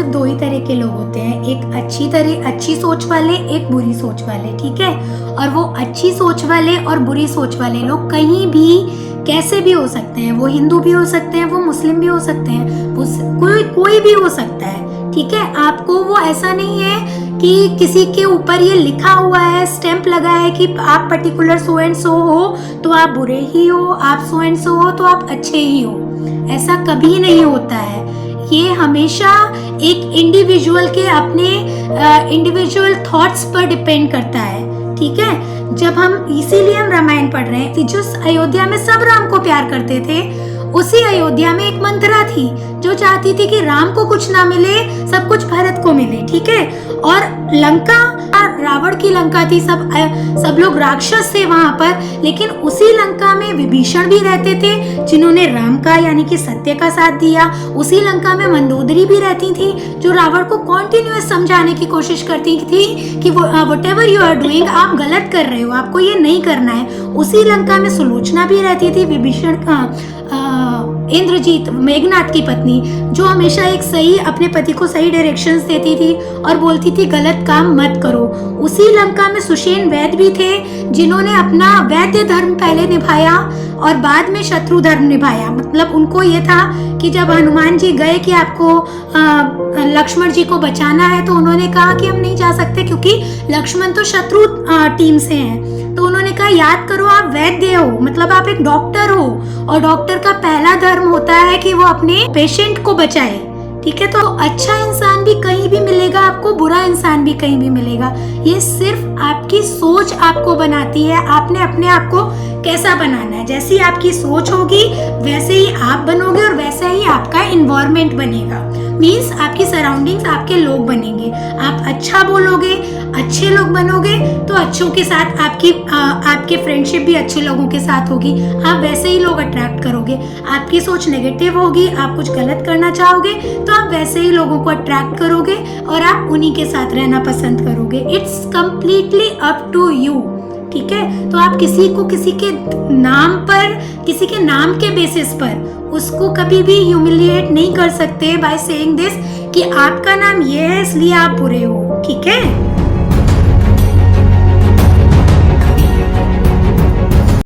सिर्फ दो ही तरह के लोग होते हैं, एक अच्छी सोच वाले, एक बुरी सोच वाले, ठीक है। और वो अच्छी सोच वाले और बुरी सोच वाले लोग कहीं भी कैसे भी हो सकते हैं, वो हिंदू भी हो सकते हैं, वो मुस्लिम भी हो सकते हैं, वो कोई भी हो सकता है, ठीक है। आपको वो ऐसा नहीं है कि किसी के ऊपर ये लिखा हुआ है, स्टैंप लगा है कि आप पर्टिकुलर सो एंड सो हो तो आप बुरे ही हो, आप सो एंड सो हो तो आप अच्छे ही हो, ऐसा कभी नहीं होता है। ये हमेशा एक इंडिविजुअल के अपने इंडिविजुअल थॉट्स पर डिपेंड करता है, ठीक है। जब हम इसीलिए हम रामायण पढ़ रहे हैं कि जिस अयोध्या में सब राम को प्यार करते थे, उसी अयोध्या में एक मंथरा थी जो चाहती थी कि राम को कुछ ना मिले, सब कुछ भरत को मिले, ठीक है। और लंका, रावण की लंका थी, सब लोग राक्षस थे वहां पर, लेकिन उसी लंका में विभीषण भी रहते थे जिन्होंने राम का यानी कि सत्य का साथ दिया। उसी लंका में मंदोदरी भी रहती थी जो रावण को कॉन्टिन्यूअस समझाने की कोशिश करती थी कि व्हाटएवर यू आर डूइंग, आप गलत कर रहे हो, आपको ये नहीं करना है। उसी लंका में सुलोचना भी रहती थी, विभीषण का इंद्रजीत, मेघनाथ की पत्नी, जो हमेशा एक सही अपने पति को सही डायरेक्शंस देती थी और बोलती थी गलत काम मत करो। उसी लंका में सुषेण वैद्य भी थे जिन्होंने अपना वैद्य धर्म पहले निभाया और बाद में शत्रु धर्म निभाया। मतलब उनको ये था कि जब हनुमान जी गए कि आपको लक्ष्मण जी को बचाना है, तो उन्होंने कहा कि हम नहीं जा सकते क्योंकि लक्ष्मण तो शत्रु टीम से हैं। तो उन्होंने कहा याद करो आप वैद्य हो, मतलब आप एक डॉक्टर हो, और डॉक्टर का पहला धर्म होता है कि वो अपने पेशेंट को बचाए, ठीक है। तो अच्छा इंसान भी कहीं भी मिलेगा आपको, बुरा इंसान भी कहीं भी मिलेगा। ये सिर्फ आपकी सोच आपको बनाती है, आपने अपने आप को कैसा बनाना है। जैसी आपकी सोच होगी वैसे ही आप बनोगे और वैसा ही आपका एनवायरनमेंट बनेगा। मीन्स आपकी सराउंडिंग्स, आपके लोग बनेंगे। आप अच्छा बोलोगे, अच्छे लोग बनोगे तो अच्छों के साथ आपकी फ्रेंडशिप भी अच्छे लोगों के साथ होगी, आप वैसे ही लोग अट्रैक्ट करोगे। आपकी सोच नेगेटिव होगी, आप कुछ गलत करना चाहोगे तो आप वैसे ही लोगों को अट्रैक्ट करोगे और आप उन्हीं के साथ रहना पसंद करोगे। It's completely up to you, ठीक है। तो आप किसी के नाम पर, किसी के नाम के बेसिस पर उसको कभी भी ह्यूमिलिएट नहीं कर सकते बाय सेइंग दिस कि आपका नाम ये है इसलिए आप बुरे हो, ठीक है।